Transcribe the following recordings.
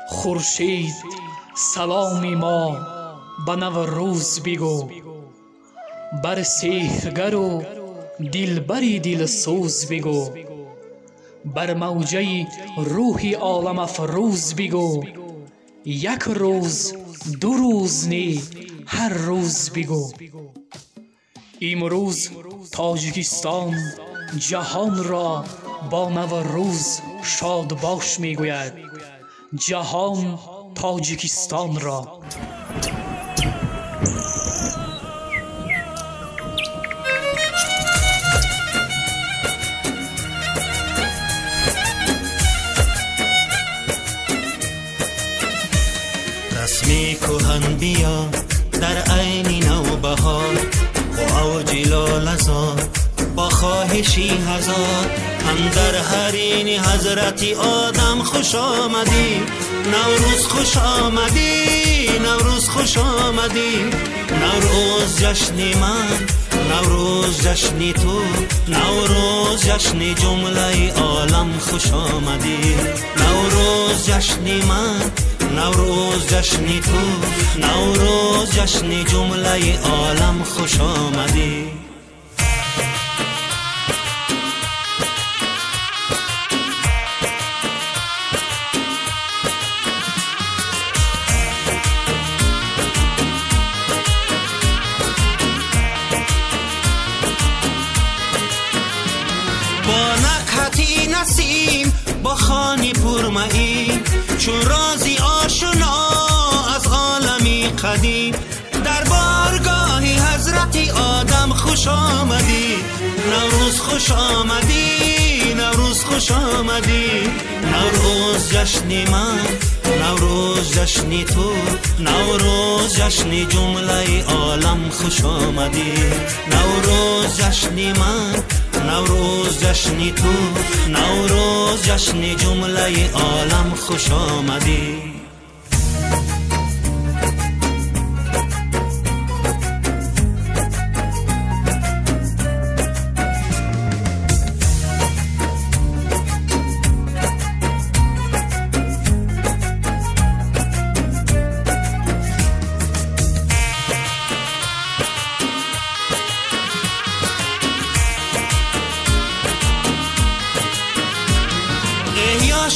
خورشید سلامی ما به نوروز بگو، بر سیحگر و دلبری دلسوز بگو، بر موجه روح عالم افروز بگو، یک روز دو روز نی هر روز بگو. امروز تاجیکستان جهان را با نوروز شاد باش میگوید، جهان تاجیکستان را. رسمی کهن بیا در عین نوبهار، با اوج لاله‌زار با خواهشی هزار، اندر حرین حضرت آدم خوش آمدی، نوروز خوش آمدی، نوروز خوش آمدی. نوروز جشن من، نوروز جشن تو، نوروز جشن جمله عالم خوش آمدی. نوروز جشن من، نوروز جشن تو، نوروز جشن جمله عالم خوش آمدی. با نکهتی نسیم با خانی پرمعین، چون رازی آشنا از عالمی قدیم، در بارگاهی حضرت آدم خوش آمدی. نوروز خوش آمدی، نوروز خوش آمدی. نوروز جشن من، نوروز جشن تو، نوروز جشن جمله عالم خوش آمدی. نوروز جشن من، نوروز جشن تو، نوروز جشن جمله عالم خوش آمدی.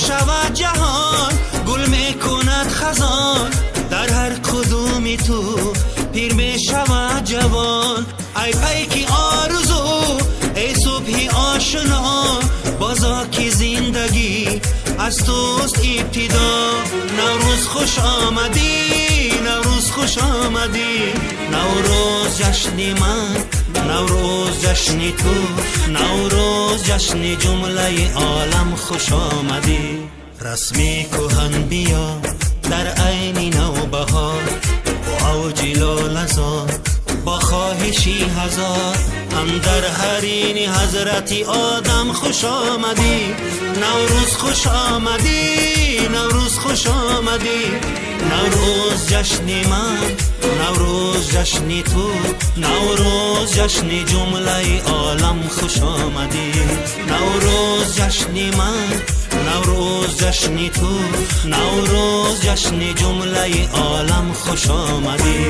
شود جهان گل می کند خزان، در هر کدوم تو پیر می شود جوان. ای پیک آرزو، ای صبح آشنا، بازا کی زندگی از توست ابتدا. نوروز خوش آمدی، نوروز خوش آمدی. نوروز جشن من، نوروز جشن تو، نوروز جشن جمله عالم خوش آمدی. رسمی کهن بیا در عین نوبهار، با اوج لاله‌زار با خواهشی هزار، اندر حرین حضرت آدم خوش آمدی. نوروز خوش آمدی، نوروز خوش آمدی. نوروز جشن من، نوروز جشن تو، نوروز جشن جمله عالم خوش آمدی. نوروز جشن من، نوروز جشن تو، نوروز جشن جمله عالم خوش آمدی.